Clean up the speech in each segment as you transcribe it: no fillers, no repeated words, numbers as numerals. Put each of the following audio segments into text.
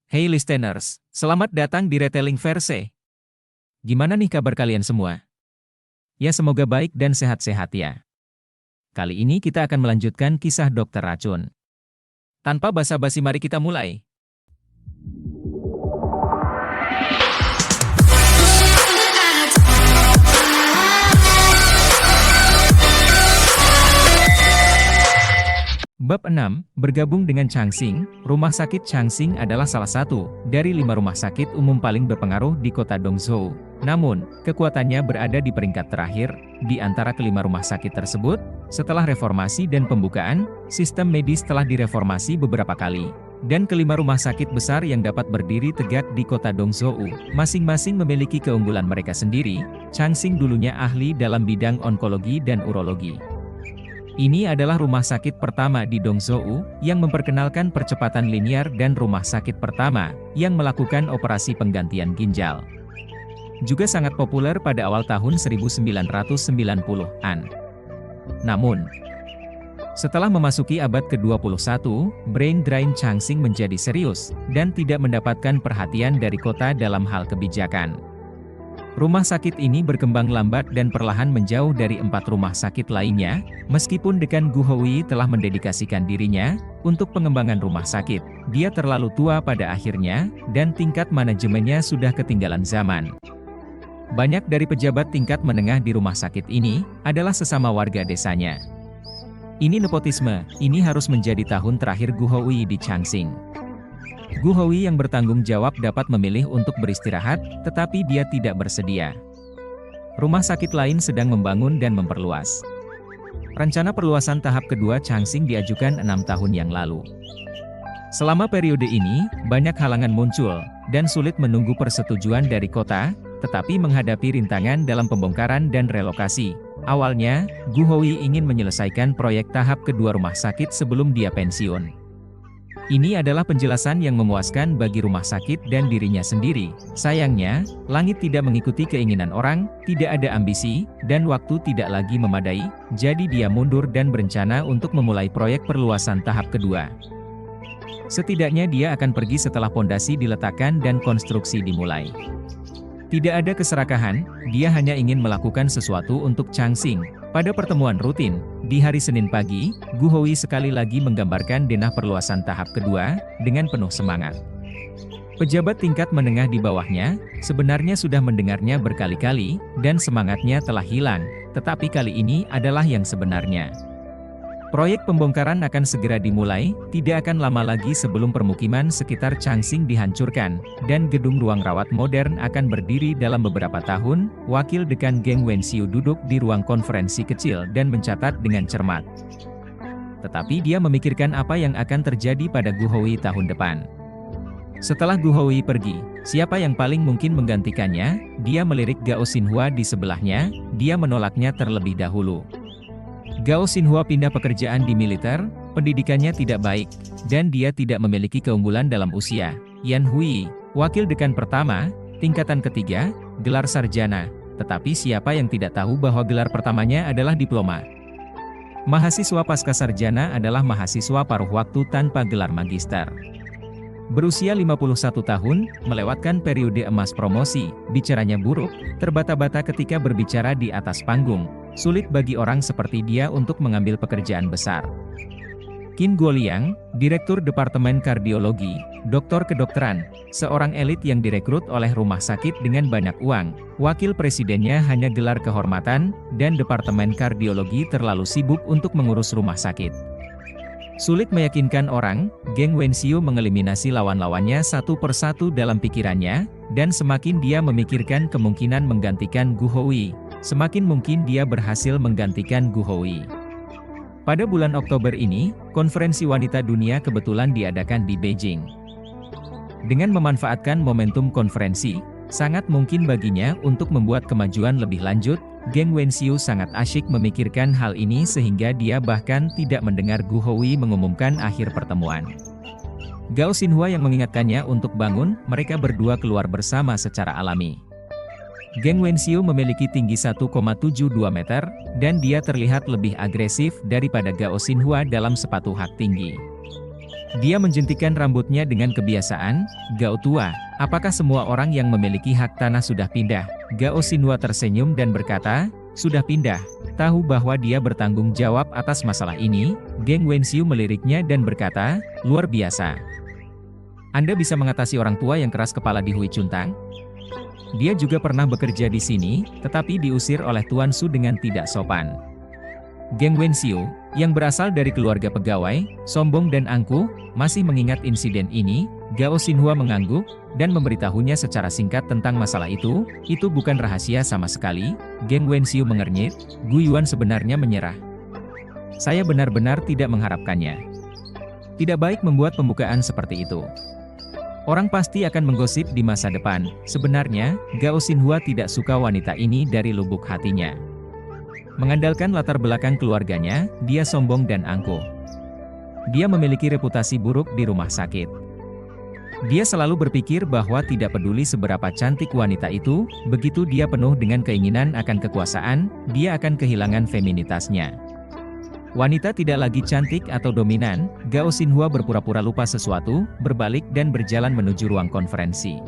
Hey listeners, selamat datang di Retelling Verse. Gimana nih kabar kalian semua? Ya semoga baik dan sehat-sehat ya. Kali ini kita akan melanjutkan kisah Dokter Racun. Tanpa basa-basi mari kita mulai. Bab 6, bergabung dengan Changxing. Rumah sakit Changxing adalah salah satu dari 5 rumah sakit umum paling berpengaruh di kota Dongzhou. Namun, kekuatannya berada di peringkat terakhir di antara kelima rumah sakit tersebut. Setelah reformasi dan pembukaan, sistem medis telah direformasi beberapa kali. Dan kelima rumah sakit besar yang dapat berdiri tegak di kota Dongzhou, masing-masing memiliki keunggulan mereka sendiri. Changxing dulunya ahli dalam bidang onkologi dan urologi. Ini adalah rumah sakit pertama di Dongzhou yang memperkenalkan percepatan linier dan rumah sakit pertama yang melakukan operasi penggantian ginjal. Juga sangat populer pada awal tahun 1990-an. Namun, setelah memasuki abad ke-21, brain drain Changxing menjadi serius dan tidak mendapatkan perhatian dari kota dalam hal kebijakan. Rumah sakit ini berkembang lambat dan perlahan menjauh dari 4 rumah sakit lainnya, meskipun Dekan Guohui telah mendedikasikan dirinya untuk pengembangan rumah sakit. Dia terlalu tua pada akhirnya, dan tingkat manajemennya sudah ketinggalan zaman. Banyak dari pejabat tingkat menengah di rumah sakit ini adalah sesama warga desanya. Ini nepotisme, ini harus menjadi tahun terakhir Guohui di Changxing. Guohui yang bertanggung jawab dapat memilih untuk beristirahat, tetapi dia tidak bersedia. Rumah sakit lain sedang membangun dan memperluas. Rencana perluasan tahap kedua Changxing diajukan 6 tahun yang lalu. Selama periode ini, banyak halangan muncul, dan sulit menunggu persetujuan dari kota, tetapi menghadapi rintangan dalam pembongkaran dan relokasi. Awalnya, Guohui ingin menyelesaikan proyek tahap kedua rumah sakit sebelum dia pensiun. Ini adalah penjelasan yang memuaskan bagi rumah sakit dan dirinya sendiri. Sayangnya, langit tidak mengikuti keinginan orang, tidak ada ambisi, dan waktu tidak lagi memadai, jadi dia mundur dan berencana untuk memulai proyek perluasan tahap kedua. Setidaknya dia akan pergi setelah pondasi diletakkan dan konstruksi dimulai. Tidak ada keserakahan, dia hanya ingin melakukan sesuatu untuk Changxing. Pada pertemuan rutin, di hari Senin pagi, Guohui sekali lagi menggambarkan denah perluasan tahap kedua, dengan penuh semangat. Pejabat tingkat menengah di bawahnya, sebenarnya sudah mendengarnya berkali-kali, dan semangatnya telah hilang, tetapi kali ini adalah yang sebenarnya. Proyek pembongkaran akan segera dimulai, tidak akan lama lagi sebelum permukiman sekitar Changxing dihancurkan, dan gedung ruang rawat modern akan berdiri dalam beberapa tahun. Wakil Dekan Geng Wenxiu duduk di ruang konferensi kecil dan mencatat dengan cermat. Tetapi dia memikirkan apa yang akan terjadi pada Guohui tahun depan. Setelah Guohui pergi, siapa yang paling mungkin menggantikannya? Dia melirik Gao Xinhua di sebelahnya, dia menolaknya terlebih dahulu. Gao Xinhua pindah pekerjaan di militer, pendidikannya tidak baik, dan dia tidak memiliki keunggulan dalam usia. Yan Hui, wakil dekan pertama, tingkatan ketiga, gelar sarjana, tetapi siapa yang tidak tahu bahwa gelar pertamanya adalah diploma. Mahasiswa pasca sarjana adalah mahasiswa paruh waktu tanpa gelar magister. Berusia 51 tahun, melewatkan periode emas promosi, bicaranya buruk, terbata-bata ketika berbicara di atas panggung. Sulit bagi orang seperti dia untuk mengambil pekerjaan besar. Qin Guoliang, Direktur Departemen Kardiologi, Doktor Kedokteran, seorang elit yang direkrut oleh rumah sakit dengan banyak uang. Wakil presidennya hanya gelar kehormatan, dan Departemen Kardiologi terlalu sibuk untuk mengurus rumah sakit. Sulit meyakinkan orang, Geng Wenxiu mengeliminasi lawan-lawannya satu persatu dalam pikirannya, dan semakin dia memikirkan kemungkinan menggantikan Guohui, semakin mungkin dia berhasil menggantikan Guohui. Pada bulan Oktober ini, konferensi wanita dunia kebetulan diadakan di Beijing. Dengan memanfaatkan momentum konferensi, sangat mungkin baginya untuk membuat kemajuan lebih lanjut. Geng Wenxiu sangat asyik memikirkan hal ini sehingga dia bahkan tidak mendengar Guohui mengumumkan akhir pertemuan. Gao Xinhua yang mengingatkannya untuk bangun, mereka berdua keluar bersama secara alami. Geng Wenxiu memiliki tinggi 1,72 meter, dan dia terlihat lebih agresif daripada Gao Xinhua dalam sepatu hak tinggi. Dia menjentikan rambutnya dengan kebiasaan. Gao tua, apakah semua orang yang memiliki hak tanah sudah pindah? Gao Xinhua tersenyum dan berkata, sudah pindah. Tahu bahwa dia bertanggung jawab atas masalah ini. Geng Wenxiu meliriknya dan berkata, luar biasa. Anda bisa mengatasi orang tua yang keras kepala di Hui Chuntang? Dia juga pernah bekerja di sini, tetapi diusir oleh Tuan Su dengan tidak sopan. Geng Wenxiu, yang berasal dari keluarga pegawai, sombong dan angkuh, masih mengingat insiden ini. Gao Xinhua mengangguk, dan memberitahunya secara singkat tentang masalah itu bukan rahasia sama sekali. Geng Wenxiu mengernyit, Gu Yuan sebenarnya menyerah. Saya benar-benar tidak mengharapkannya. Tidak baik membuat pembukaan seperti itu. Orang pasti akan menggosip di masa depan. Sebenarnya, Gao Xinhua tidak suka wanita ini dari lubuk hatinya. Mengandalkan latar belakang keluarganya, dia sombong dan angkuh. Dia memiliki reputasi buruk di rumah sakit. Dia selalu berpikir bahwa tidak peduli seberapa cantik wanita itu, begitu dia penuh dengan keinginan akan kekuasaan, dia akan kehilangan feminitasnya. Wanita tidak lagi cantik atau dominan. Gao Xinhua berpura-pura lupa sesuatu, berbalik dan berjalan menuju ruang konferensi.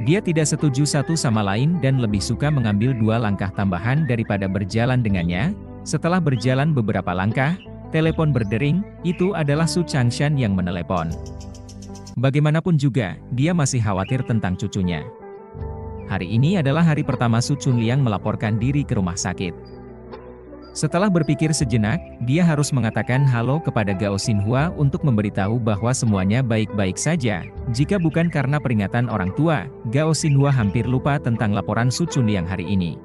Dia tidak setuju satu sama lain dan lebih suka mengambil 2 langkah tambahan daripada berjalan dengannya. Setelah berjalan beberapa langkah, telepon berdering. Itu adalah Su Changshan yang menelepon. Bagaimanapun juga, dia masih khawatir tentang cucunya. Hari ini adalah hari pertama Su Chunliang melaporkan diri ke rumah sakit. Setelah berpikir sejenak, dia harus mengatakan halo kepada Gao Xinhua untuk memberitahu bahwa semuanya baik-baik saja. Jika bukan karena peringatan orang tua, Gao Xinhua hampir lupa tentang laporan Su Chunliang hari ini.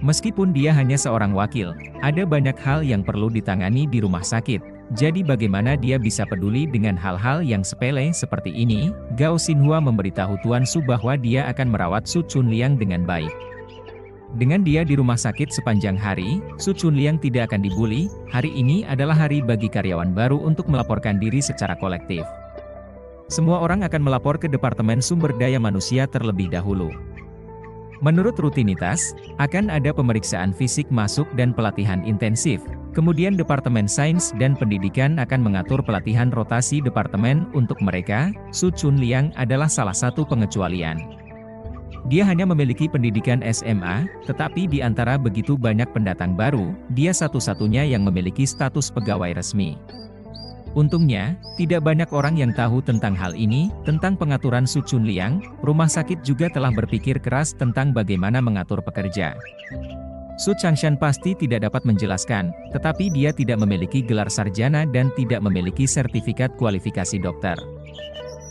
Meskipun dia hanya seorang wakil, ada banyak hal yang perlu ditangani di rumah sakit. Jadi bagaimana dia bisa peduli dengan hal-hal yang sepele seperti ini? Gao Xinhua memberitahu Tuan Su bahwa dia akan merawat Su Chunliang dengan baik. Dengan dia di rumah sakit sepanjang hari, Su Chunliang tidak akan dibully. Hari ini adalah hari bagi karyawan baru untuk melaporkan diri secara kolektif. Semua orang akan melapor ke Departemen Sumber Daya Manusia terlebih dahulu. Menurut rutinitas, akan ada pemeriksaan fisik masuk dan pelatihan intensif. Kemudian Departemen Sains dan Pendidikan akan mengatur pelatihan rotasi departemen untuk mereka. Su Chunliang adalah salah satu pengecualian. Dia hanya memiliki pendidikan SMA, tetapi di antara begitu banyak pendatang baru, dia satu-satunya yang memiliki status pegawai resmi. Untungnya, tidak banyak orang yang tahu tentang hal ini. Tentang pengaturan Su Chunliang, rumah sakit juga telah berpikir keras tentang bagaimana mengatur pekerja. Su Changshan pasti tidak dapat menjelaskan, tetapi dia tidak memiliki gelar sarjana dan tidak memiliki sertifikat kualifikasi dokter.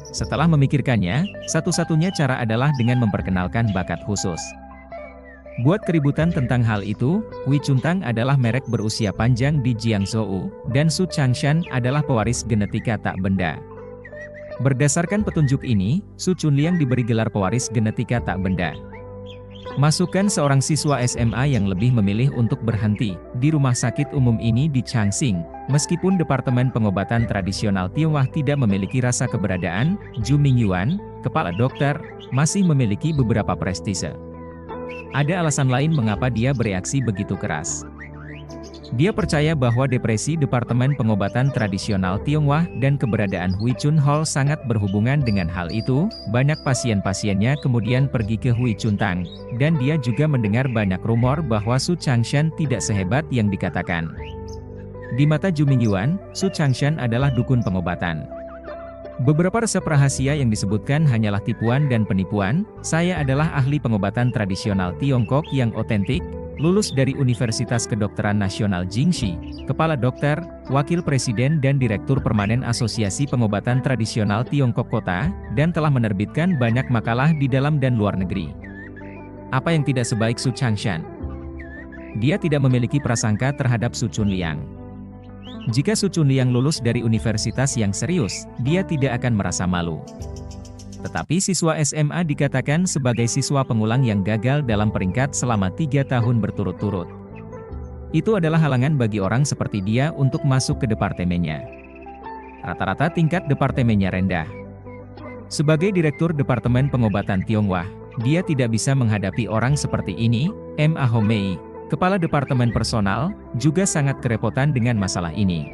Setelah memikirkannya, satu-satunya cara adalah dengan memperkenalkan bakat khusus. Buat keributan tentang hal itu, Hui Chuntang adalah merek berusia panjang di Jiangzhou, dan Su Changshan adalah pewaris genetika tak benda. Berdasarkan petunjuk ini, Su Chunliang diberi gelar pewaris genetika tak benda. Masukkan seorang siswa SMA yang lebih memilih untuk berhenti di rumah sakit umum ini di Changxing. Meskipun Departemen Pengobatan Tradisional Tionghoa tidak memiliki rasa keberadaan, Zhu Mingyuan, kepala dokter, masih memiliki beberapa prestise. Ada alasan lain mengapa dia bereaksi begitu keras. Dia percaya bahwa depresi Departemen Pengobatan Tradisional Tionghoa dan keberadaan Hui Chun Hall sangat berhubungan dengan hal itu. Banyak pasien-pasiennya kemudian pergi ke Hui Chuntang, dan dia juga mendengar banyak rumor bahwa Su Changshan tidak sehebat yang dikatakan. Di mata Zhu Mingyuan, Su Changshan adalah dukun pengobatan. Beberapa resep rahasia yang disebutkan hanyalah tipuan dan penipuan. Saya adalah ahli pengobatan tradisional Tiongkok yang otentik, lulus dari Universitas Kedokteran Nasional Jingxi, kepala dokter, wakil presiden dan direktur permanen Asosiasi Pengobatan Tradisional Tiongkok Kota, dan telah menerbitkan banyak makalah di dalam dan luar negeri. Apa yang tidak sebaik Su Changshan? Dia tidak memiliki prasangka terhadap Su Chunliang. Jika Su Chunliang lulus dari universitas yang serius, dia tidak akan merasa malu. Tetapi siswa SMA dikatakan sebagai siswa pengulang yang gagal dalam peringkat selama 3 tahun berturut-turut. Itu adalah halangan bagi orang seperti dia untuk masuk ke departemennya. Rata-rata tingkat departemennya rendah. Sebagai direktur Departemen Pengobatan Tionghoa, dia tidak bisa menghadapi orang seperti ini. Ma Homei, kepala Departemen Personal, juga sangat kerepotan dengan masalah ini.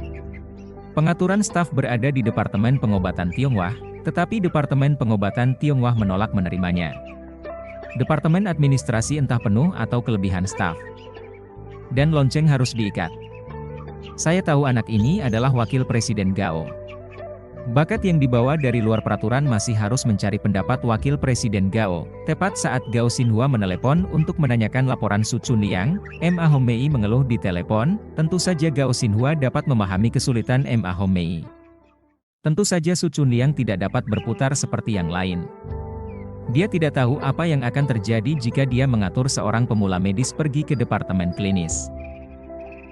Pengaturan staf berada di Departemen Pengobatan Tionghoa, tetapi Departemen Pengobatan Tionghoa menolak menerimanya. Departemen Administrasi entah penuh atau kelebihan staf. Dan lonceng harus diikat. Saya tahu anak ini adalah wakil Presiden Gao. Bakat yang dibawa dari luar peraturan masih harus mencari pendapat wakil Presiden Gao. Tepat saat Gao Xinhua menelepon untuk menanyakan laporan Su Chunliang, Ma Hongmei mengeluh di telepon. Tentu saja Gao Xinhua dapat memahami kesulitan Ma Hongmei. Tentu saja Su Chunliang tidak dapat berputar seperti yang lain. Dia tidak tahu apa yang akan terjadi jika dia mengatur seorang pemula medis pergi ke departemen klinis.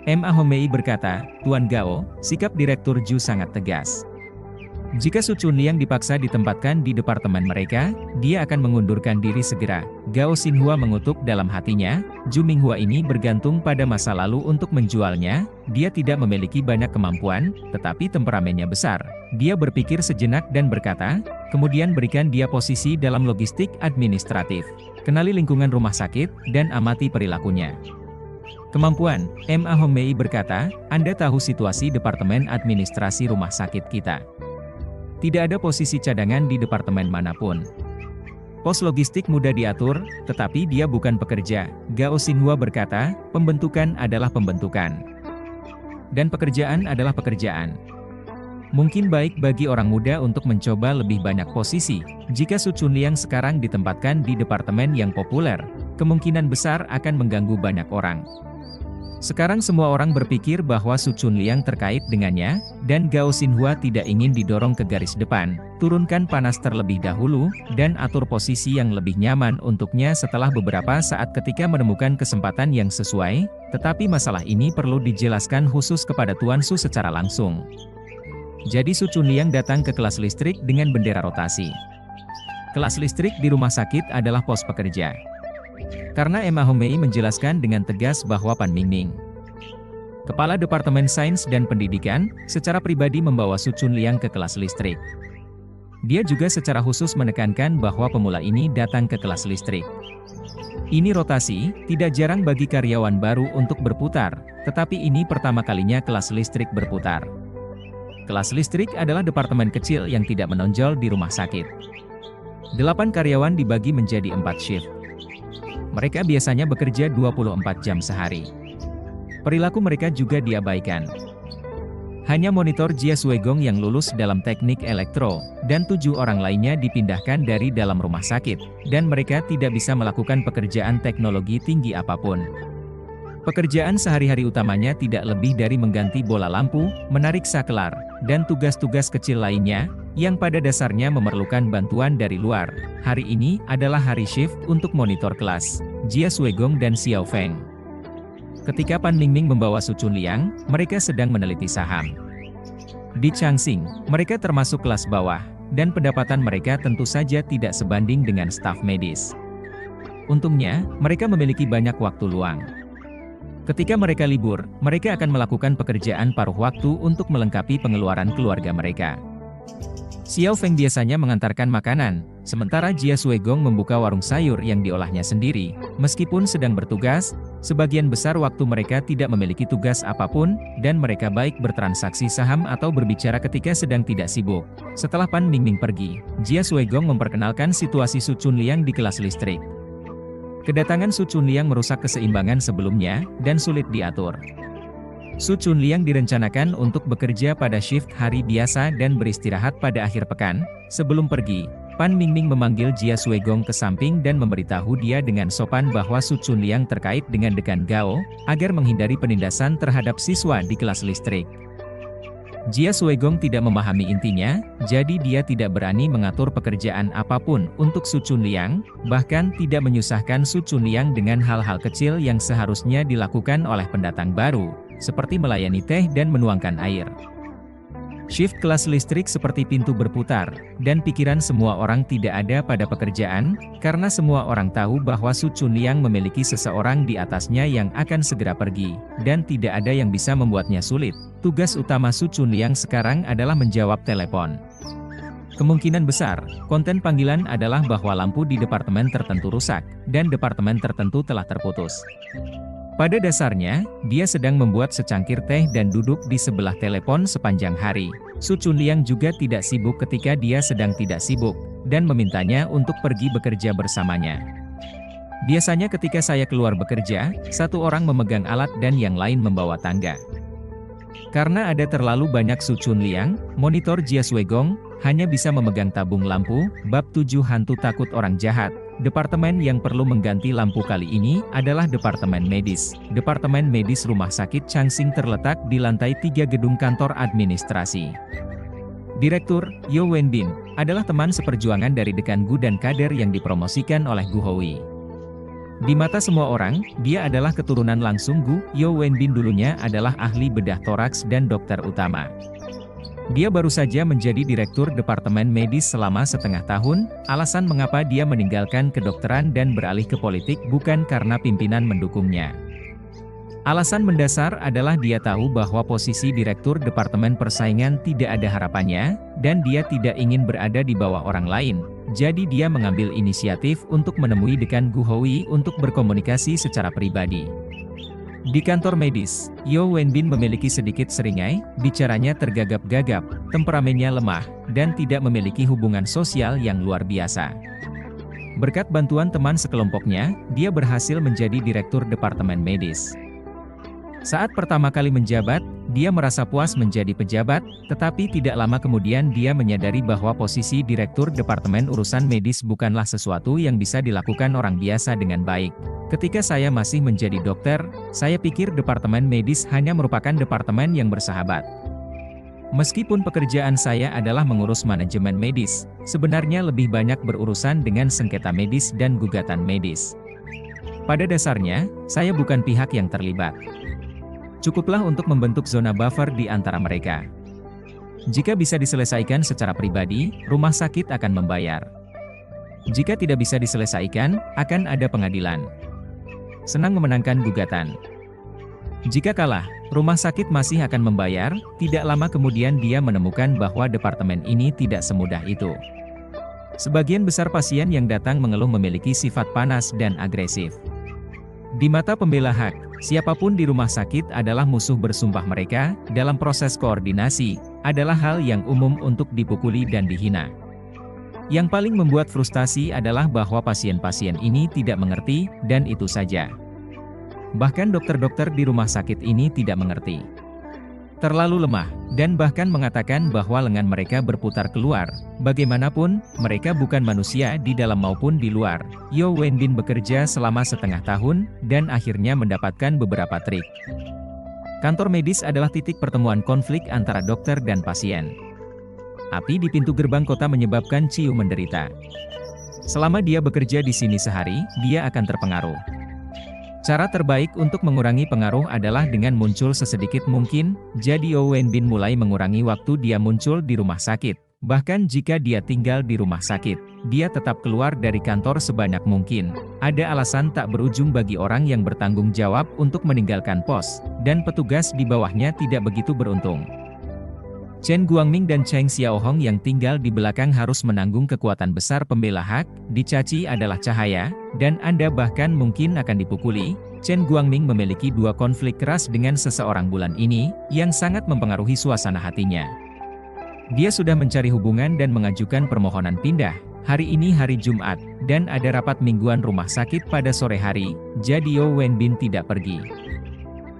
Ma Hongmei berkata, "Tuan Gao, sikap Direktur Ju sangat tegas. Jika Su Chunliang dipaksa ditempatkan di departemen mereka, dia akan mengundurkan diri segera." Gao Xinhua mengutuk dalam hatinya, Ju Minghua ini bergantung pada masa lalu untuk menjualnya. Dia tidak memiliki banyak kemampuan, tetapi temperamennya besar. Dia berpikir sejenak dan berkata, "Kemudian berikan dia posisi dalam logistik administratif. Kenali lingkungan rumah sakit, dan amati perilakunya." Kemampuan, Ma Hongmei berkata, "Anda tahu situasi Departemen Administrasi Rumah Sakit kita. Tidak ada posisi cadangan di departemen manapun. Pos logistik mudah diatur, tetapi dia bukan pekerja." Gao Xinhua berkata, "Pembentukan adalah pembentukan. Dan pekerjaan adalah pekerjaan. Mungkin baik bagi orang muda untuk mencoba lebih banyak posisi. Jika Su Chunliang sekarang ditempatkan di departemen yang populer, kemungkinan besar akan mengganggu banyak orang." Sekarang semua orang berpikir bahwa Su Chunliang terkait dengannya, dan Gao Xinhua tidak ingin didorong ke garis depan. Turunkan panas terlebih dahulu, dan atur posisi yang lebih nyaman untuknya setelah beberapa saat ketika menemukan kesempatan yang sesuai, tetapi masalah ini perlu dijelaskan khusus kepada Tuan Su secara langsung. Jadi Su Chunliang datang ke kelas listrik dengan bendera rotasi. Kelas listrik di rumah sakit adalah pos pekerja. Karena Ma Hongmei menjelaskan dengan tegas bahwa Pan Mingming, Kepala Departemen Sains dan Pendidikan, secara pribadi membawa Su Chunliang ke kelas listrik. Dia juga secara khusus menekankan bahwa pemula ini datang ke kelas listrik. Ini rotasi, tidak jarang bagi karyawan baru untuk berputar, tetapi ini pertama kalinya kelas listrik berputar. Kelas listrik adalah departemen kecil yang tidak menonjol di rumah sakit. 8 karyawan dibagi menjadi 4 shift. Mereka biasanya bekerja 24 jam sehari. Perilaku mereka juga diabaikan. Hanya monitor Jia Suegong yang lulus dalam teknik elektro, dan 7 orang lainnya dipindahkan dari dalam rumah sakit, dan mereka tidak bisa melakukan pekerjaan teknologi tinggi apapun. Pekerjaan sehari-hari utamanya tidak lebih dari mengganti bola lampu, menarik sakelar, dan tugas-tugas kecil lainnya, yang pada dasarnya memerlukan bantuan dari luar. Hari ini adalah hari shift untuk monitor kelas, Jia Suegong dan Xiao Feng. Ketika Pan Mingming membawa Su Chunliang, mereka sedang meneliti saham. Di Changxing, mereka termasuk kelas bawah, dan pendapatan mereka tentu saja tidak sebanding dengan staf medis. Untungnya, mereka memiliki banyak waktu luang. Ketika mereka libur, mereka akan melakukan pekerjaan paruh waktu untuk melengkapi pengeluaran keluarga mereka. Xiao Feng biasanya mengantarkan makanan, sementara Jia Suegong membuka warung sayur yang diolahnya sendiri. Meskipun sedang bertugas, sebagian besar waktu mereka tidak memiliki tugas apapun, dan mereka baik bertransaksi saham atau berbicara ketika sedang tidak sibuk. Setelah Pan Mingming pergi, Jia Suegong memperkenalkan situasi Su Chunliang di kelas listrik. Kedatangan Su Chunliang merusak keseimbangan sebelumnya, dan sulit diatur. Su Chunliang direncanakan untuk bekerja pada shift hari biasa dan beristirahat pada akhir pekan. Sebelum pergi, Pan Mingming memanggil Jia Suegong ke samping dan memberitahu dia dengan sopan bahwa Su Chunliang terkait dengan dekan Gao, agar menghindari penindasan terhadap siswa di kelas listrik. Jia Suegong tidak memahami intinya, jadi dia tidak berani mengatur pekerjaan apapun untuk Su Chunliang, bahkan tidak menyusahkan Su Chunliang dengan hal-hal kecil yang seharusnya dilakukan oleh pendatang baru, seperti melayani teh dan menuangkan air. Shift kelas listrik seperti pintu berputar, dan pikiran semua orang tidak ada pada pekerjaan, karena semua orang tahu bahwa Su Chunliang memiliki seseorang di atasnya yang akan segera pergi, dan tidak ada yang bisa membuatnya sulit. Tugas utama Su Chunliang sekarang adalah menjawab telepon. Kemungkinan besar, konten panggilan adalah bahwa lampu di departemen tertentu rusak, dan departemen tertentu telah terputus. Pada dasarnya, dia sedang membuat secangkir teh dan duduk di sebelah telepon sepanjang hari. Su Chunliang juga tidak sibuk ketika dia sedang tidak sibuk, dan memintanya untuk pergi bekerja bersamanya. Biasanya ketika saya keluar bekerja, satu orang memegang alat dan yang lain membawa tangga. Karena ada terlalu banyak Su Chunliang, monitor Jia Suegong hanya bisa memegang tabung lampu. Bab 7 Hantu Takut Orang Jahat. Departemen yang perlu mengganti lampu kali ini adalah Departemen Medis. Departemen Medis Rumah Sakit Changxing terletak di lantai 3 gedung kantor administrasi. Direktur, Yo Wenbin, adalah teman seperjuangan dari dekan Gu dan kader yang dipromosikan oleh Gu Hoi. Di mata semua orang, dia adalah keturunan langsung Gu. Yo Wenbin dulunya adalah ahli bedah toraks dan dokter utama. Dia baru saja menjadi direktur Departemen Medis selama setengah tahun. Alasan mengapa dia meninggalkan kedokteran dan beralih ke politik bukan karena pimpinan mendukungnya. Alasan mendasar adalah dia tahu bahwa posisi direktur Departemen Persaingan tidak ada harapannya, dan dia tidak ingin berada di bawah orang lain. Jadi dia mengambil inisiatif untuk menemui dekan Gu Hoi untuk berkomunikasi secara pribadi. Di kantor medis, Yo Wenbin memiliki sedikit seringai, bicaranya tergagap-gagap, temperamennya lemah, dan tidak memiliki hubungan sosial yang luar biasa. Berkat bantuan teman sekelompoknya, dia berhasil menjadi direktur Departemen Medis. Saat pertama kali menjabat, dia merasa puas menjadi pejabat, tetapi tidak lama kemudian dia menyadari bahwa posisi direktur Departemen Urusan Medis bukanlah sesuatu yang bisa dilakukan orang biasa dengan baik. Ketika saya masih menjadi dokter, saya pikir Departemen Medis hanya merupakan departemen yang bersahabat. Meskipun pekerjaan saya adalah mengurus manajemen medis, sebenarnya lebih banyak berurusan dengan sengketa medis dan gugatan medis. Pada dasarnya, saya bukan pihak yang terlibat. Cukuplah untuk membentuk zona buffer di antara mereka. Jika bisa diselesaikan secara pribadi, rumah sakit akan membayar. Jika tidak bisa diselesaikan, akan ada pengadilan. Senang memenangkan gugatan. Jika kalah, rumah sakit masih akan membayar. Tidak lama kemudian dia menemukan bahwa departemen ini tidak semudah itu. Sebagian besar pasien yang datang mengeluh memiliki sifat panas dan agresif. Di mata pembela hak, siapapun di rumah sakit adalah musuh bersumpah mereka. Dalam proses koordinasi, adalah hal yang umum untuk dipukuli dan dihina. Yang paling membuat frustasi adalah bahwa pasien-pasien ini tidak mengerti, dan itu saja. Bahkan dokter-dokter di rumah sakit ini tidak mengerti. Terlalu lemah, dan bahkan mengatakan bahwa lengan mereka berputar keluar. Bagaimanapun, mereka bukan manusia di dalam maupun di luar. Yo Wenbin bekerja selama setengah tahun, dan akhirnya mendapatkan beberapa trik. Kantor medis adalah titik pertemuan konflik antara dokter dan pasien. Api di pintu gerbang kota menyebabkan Ciu menderita. Selama dia bekerja di sini sehari, dia akan terpengaruh. Cara terbaik untuk mengurangi pengaruh adalah dengan muncul sesedikit mungkin, jadi Yo Wenbin mulai mengurangi waktu dia muncul di rumah sakit. Bahkan jika dia tinggal di rumah sakit, dia tetap keluar dari kantor sebanyak mungkin. Ada alasan tak berujung bagi orang yang bertanggung jawab untuk meninggalkan pos, dan petugas di bawahnya tidak begitu beruntung. Chen Guangming dan Cheng Xiaohong yang tinggal di belakang harus menanggung kekuatan besar pembela hak, dicaci adalah cahaya, dan Anda bahkan mungkin akan dipukuli. Chen Guangming memiliki dua konflik keras dengan seseorang bulan ini, yang sangat mempengaruhi suasana hatinya. Dia sudah mencari hubungan dan mengajukan permohonan pindah. Hari ini hari Jumat, dan ada rapat mingguan rumah sakit pada sore hari, jadi Yo Wenbin tidak pergi.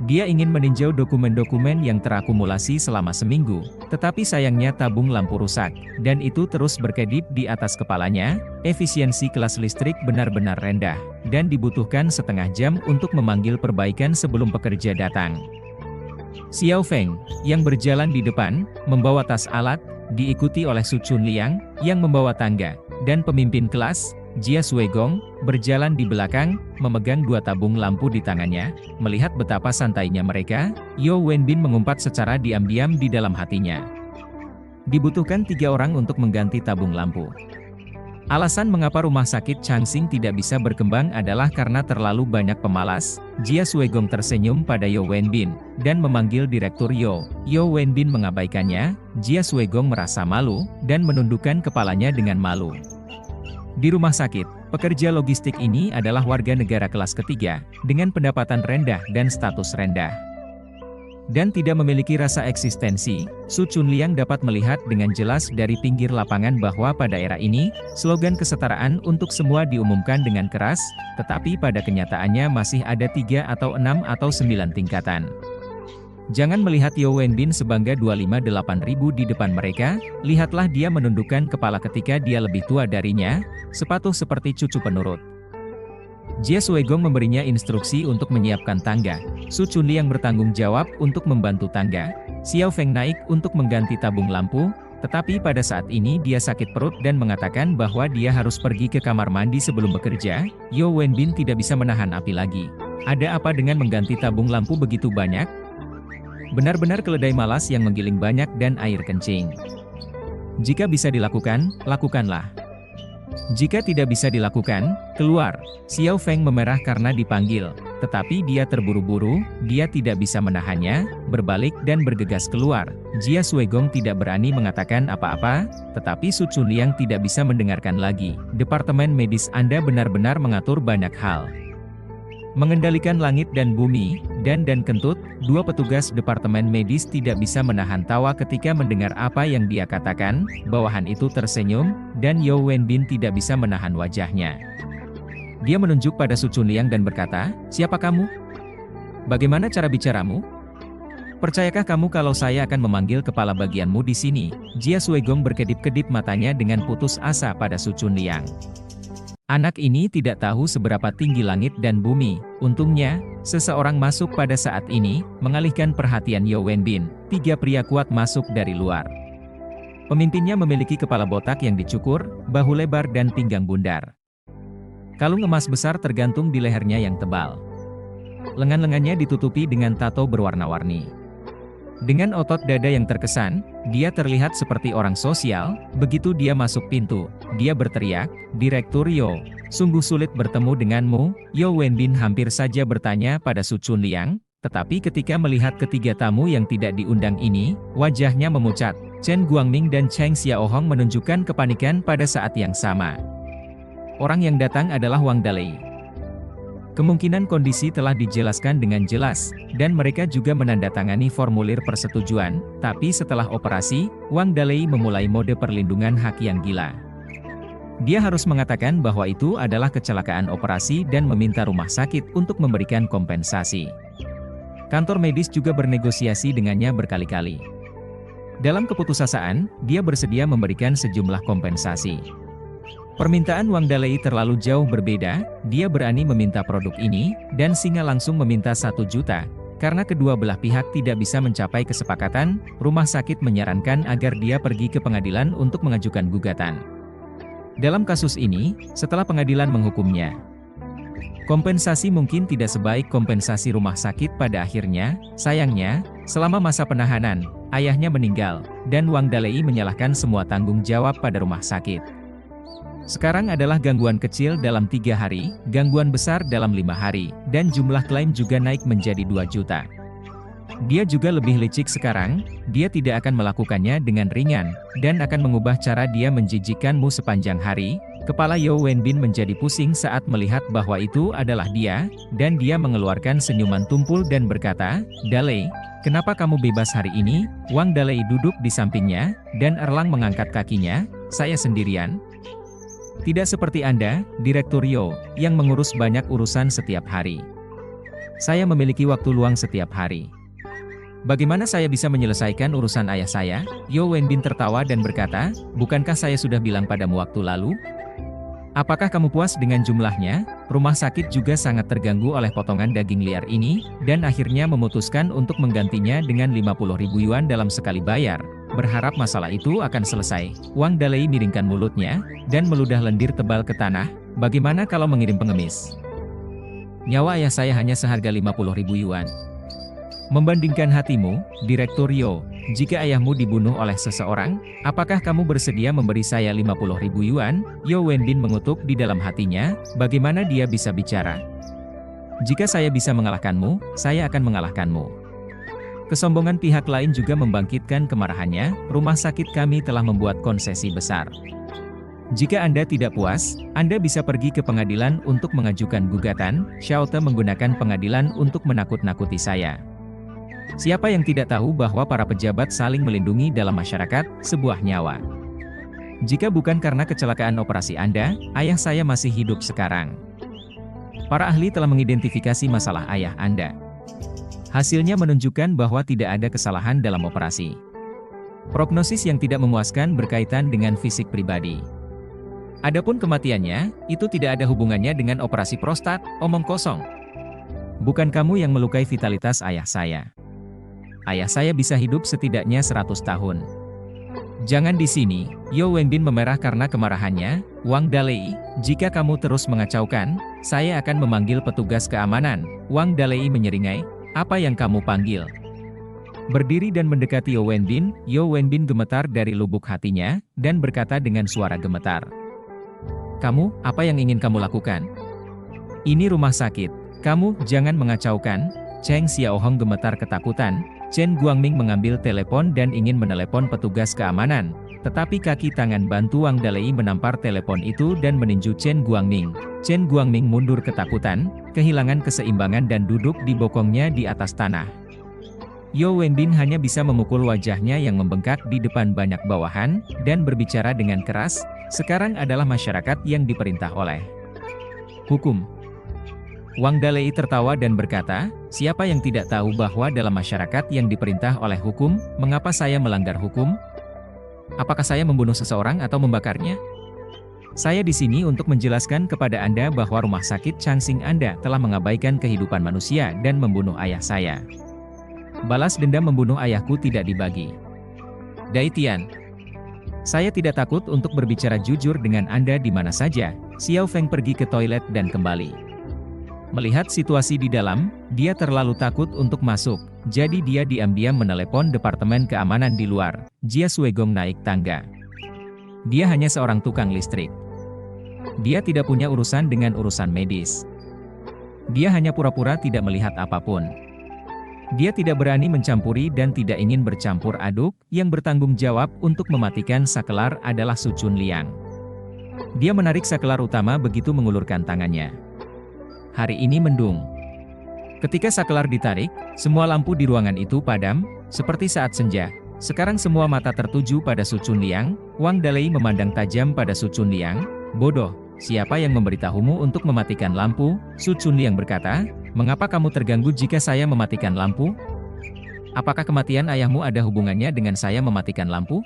Dia ingin meninjau dokumen-dokumen yang terakumulasi selama seminggu, tetapi sayangnya tabung lampu rusak, dan itu terus berkedip di atas kepalanya. Efisiensi kelas listrik benar-benar rendah, dan dibutuhkan setengah jam untuk memanggil perbaikan sebelum pekerja datang. Xiao Feng, yang berjalan di depan, membawa tas alat, diikuti oleh Su Chunliang, yang membawa tangga, dan pemimpin kelas, Jia Suegong, berjalan di belakang, memegang dua tabung lampu di tangannya. Melihat betapa santainya mereka, Yo Wenbin mengumpat secara diam-diam di dalam hatinya. Dibutuhkan 3 orang untuk mengganti tabung lampu. Alasan mengapa rumah sakit Changxing tidak bisa berkembang adalah karena terlalu banyak pemalas. Jia Suegong tersenyum pada Yo Wenbin, dan memanggil Direktur Yo. Yo Wenbin mengabaikannya. Jia Suegong merasa malu, dan menundukkan kepalanya dengan malu. Di rumah sakit, Pekerja logistik ini adalah warga negara kelas ketiga, dengan pendapatan rendah dan status rendah. Dan tidak memiliki rasa eksistensi, Su Chunliang dapat melihat dengan jelas dari pinggir lapangan bahwa pada era ini, slogan kesetaraan untuk semua diumumkan dengan keras, tetapi pada kenyataannya masih ada 3 atau 6 atau 9 tingkatan. Jangan melihat Yeo Wenbin sebangga 25.800 di depan mereka, lihatlah dia menundukkan kepala ketika dia lebih tua darinya, sepatuh seperti cucu penurut. Jia Suegong memberinya instruksi untuk menyiapkan tangga, Su Chunliang bertanggung jawab untuk membantu tangga, Xiao Feng naik untuk mengganti tabung lampu, tetapi pada saat ini dia sakit perut dan mengatakan bahwa dia harus pergi ke kamar mandi sebelum bekerja. Yeo Wenbin tidak bisa menahan api lagi. Ada apa dengan mengganti tabung lampu begitu banyak? Benar-benar keledai malas yang menggiling banyak dan air kencing. Jika bisa dilakukan, lakukanlah. Jika tidak bisa dilakukan, keluar. Xiao Feng memerah karena dipanggil, tetapi dia terburu-buru, dia tidak bisa menahannya, berbalik dan bergegas keluar. Jia Suegong tidak berani mengatakan apa-apa, tetapi Su Chunliang tidak bisa mendengarkan lagi. Departemen medis Anda benar-benar mengatur banyak hal. Mengendalikan langit dan bumi, dan kentut, dua petugas departemen medis tidak bisa menahan tawa ketika mendengar apa yang dia katakan, bawahan itu tersenyum, dan Yeo Wenbin tidak bisa menahan wajahnya. Dia menunjuk pada Su Chunliang dan berkata, "Siapa kamu? Bagaimana cara bicaramu? Percayakah kamu kalau saya akan memanggil kepala bagianmu di sini?" Jia Suegong berkedip-kedip matanya dengan putus asa pada Su Chunliang. Anak ini tidak tahu seberapa tinggi langit dan bumi. Untungnya, seseorang masuk pada saat ini, mengalihkan perhatian Yeo Wenbin. 3 pria kuat masuk dari luar. Pemimpinnya memiliki kepala botak yang dicukur, bahu lebar dan pinggang bundar. Kalung emas besar tergantung di lehernya yang tebal. Lengan-lengannya ditutupi dengan tato berwarna-warni. Dengan otot dada yang terkesan, dia terlihat seperti orang sosial. Begitu dia masuk pintu, dia berteriak, "Direktur Yeo, sungguh sulit bertemu denganmu." Yeo Wenbin hampir saja bertanya pada Su Chunliang, tetapi ketika melihat ketiga tamu yang tidak diundang ini, wajahnya memucat. Chen Guangming dan Cheng Xiaohong menunjukkan kepanikan pada saat yang sama. Orang yang datang adalah Wang Dalei. Kemungkinan kondisi telah dijelaskan dengan jelas, dan mereka juga menandatangani formulir persetujuan, tapi setelah operasi, Wang Dalei memulai mode perlindungan hak yang gila. Dia harus mengatakan bahwa itu adalah kecelakaan operasi dan meminta rumah sakit untuk memberikan kompensasi. Kantor medis juga bernegosiasi dengannya berkali-kali. Dalam keputusasaan, dia bersedia memberikan sejumlah kompensasi. Permintaan Wang Dalei terlalu jauh berbeda, dia berani meminta produk ini, dan Singa langsung meminta 1 juta. Karena kedua belah pihak tidak bisa mencapai kesepakatan, rumah sakit menyarankan agar dia pergi ke pengadilan untuk mengajukan gugatan. Dalam kasus ini, setelah pengadilan menghukumnya, kompensasi mungkin tidak sebaik kompensasi rumah sakit pada akhirnya. Sayangnya, selama masa penahanan, ayahnya meninggal, dan Wang Dalei menyalahkan semua tanggung jawab pada rumah sakit. Sekarang adalah gangguan kecil dalam 3 hari, gangguan besar dalam 5 hari, dan jumlah klaim juga naik menjadi 2 juta. Dia juga lebih licik sekarang, dia tidak akan melakukannya dengan ringan, dan akan mengubah cara dia menjijikkanmu sepanjang hari. Kepala Yeo Wenbin menjadi pusing saat melihat bahwa itu adalah dia, dan dia mengeluarkan senyuman tumpul dan berkata, "Dalei, kenapa kamu bebas hari ini?" Wang Dalei duduk di sampingnya, dan Erlang mengangkat kakinya, "Saya sendirian. Tidak seperti Anda, Direktur Yeo, yang mengurus banyak urusan setiap hari. Saya memiliki waktu luang setiap hari. Bagaimana saya bisa menyelesaikan urusan ayah saya?" Yeo Wenbin tertawa dan berkata, "Bukankah saya sudah bilang padamu waktu lalu? Apakah kamu puas dengan jumlahnya?" Rumah sakit juga sangat terganggu oleh potongan daging liar ini, dan akhirnya memutuskan untuk menggantinya dengan 50.000 yuan dalam sekali bayar. Berharap masalah itu akan selesai. Wang Dalei miringkan mulutnya, dan meludah lendir tebal ke tanah. "Bagaimana kalau mengirim pengemis? Nyawa ayah saya hanya seharga 50.000 yuan. Membandingkan hatimu, Direktur Yeo, jika ayahmu dibunuh oleh seseorang, apakah kamu bersedia memberi saya 50.000 yuan? Yeo Wenbin mengutuk di dalam hatinya, bagaimana dia bisa bicara? "Jika saya bisa mengalahkanmu, saya akan mengalahkanmu." Kesombongan pihak lain juga membangkitkan kemarahannya. "Rumah sakit kami telah membuat konsesi besar. Jika Anda tidak puas, Anda bisa pergi ke pengadilan untuk mengajukan gugatan. Xiao Te menggunakan pengadilan untuk menakut-nakuti saya. Siapa yang tidak tahu bahwa para pejabat saling melindungi dalam masyarakat, sebuah nyawa. Jika bukan karena kecelakaan operasi Anda, ayah saya masih hidup sekarang. Para ahli telah mengidentifikasi masalah ayah Anda. Hasilnya menunjukkan bahwa tidak ada kesalahan dalam operasi. Prognosis yang tidak memuaskan berkaitan dengan fisik pribadi. Adapun kematiannya, itu tidak ada hubungannya dengan operasi prostat, omong kosong. Bukan kamu yang melukai vitalitas ayah saya. Ayah saya bisa hidup setidaknya 100 tahun. Jangan di sini, Yo Wenbin memerah karena kemarahannya. Wang Dalei, jika kamu terus mengacaukan, saya akan memanggil petugas keamanan. Wang Dalei menyeringai, apa yang kamu panggil? Berdiri dan mendekati Yo Wenbin gemetar dari lubuk hatinya, dan berkata dengan suara gemetar. Kamu, apa yang ingin kamu lakukan? Ini rumah sakit, kamu jangan mengacaukan. Cheng Xiaohong gemetar ketakutan. Chen Guangming mengambil telepon dan ingin menelepon petugas keamanan, tetapi kaki tangan bantu Wang Dalei menampar telepon itu dan meninju Chen Guangming. Chen Guangming mundur ketakutan, kehilangan keseimbangan dan duduk di bokongnya di atas tanah. Yo Wenbin hanya bisa memukul wajahnya yang membengkak di depan banyak bawahan, dan berbicara dengan keras, sekarang adalah masyarakat yang diperintah oleh hukum. Wang Dalei tertawa dan berkata, siapa yang tidak tahu bahwa dalam masyarakat yang diperintah oleh hukum, mengapa saya melanggar hukum? Apakah saya membunuh seseorang atau membakarnya? Saya di sini untuk menjelaskan kepada Anda bahwa rumah sakit Changxing Anda telah mengabaikan kehidupan manusia dan membunuh ayah saya. Balas dendam membunuh ayahku tidak dibagi. Dai Tian, saya tidak takut untuk berbicara jujur dengan Anda di mana saja. Xiao Feng pergi ke toilet dan kembali. Melihat situasi di dalam, dia terlalu takut untuk masuk, jadi dia diam-diam menelepon departemen keamanan di luar. Jia Suegong naik tangga. Dia hanya seorang tukang listrik. Dia tidak punya urusan dengan urusan medis. Dia hanya pura-pura tidak melihat apapun. Dia tidak berani mencampuri dan tidak ingin bercampur aduk. Yang bertanggung jawab untuk mematikan sakelar adalah Su Chunliang. Dia menarik sakelar utama begitu mengulurkan tangannya. Hari ini mendung. Ketika sakelar ditarik, semua lampu di ruangan itu padam, seperti saat senja. Sekarang semua mata tertuju pada Su Chunliang. Wang Dalei memandang tajam pada Su Chunliang. Bodoh, siapa yang memberitahumu untuk mematikan lampu? Su Chunliang berkata, mengapa kamu terganggu jika saya mematikan lampu? Apakah kematian ayahmu ada hubungannya dengan saya mematikan lampu?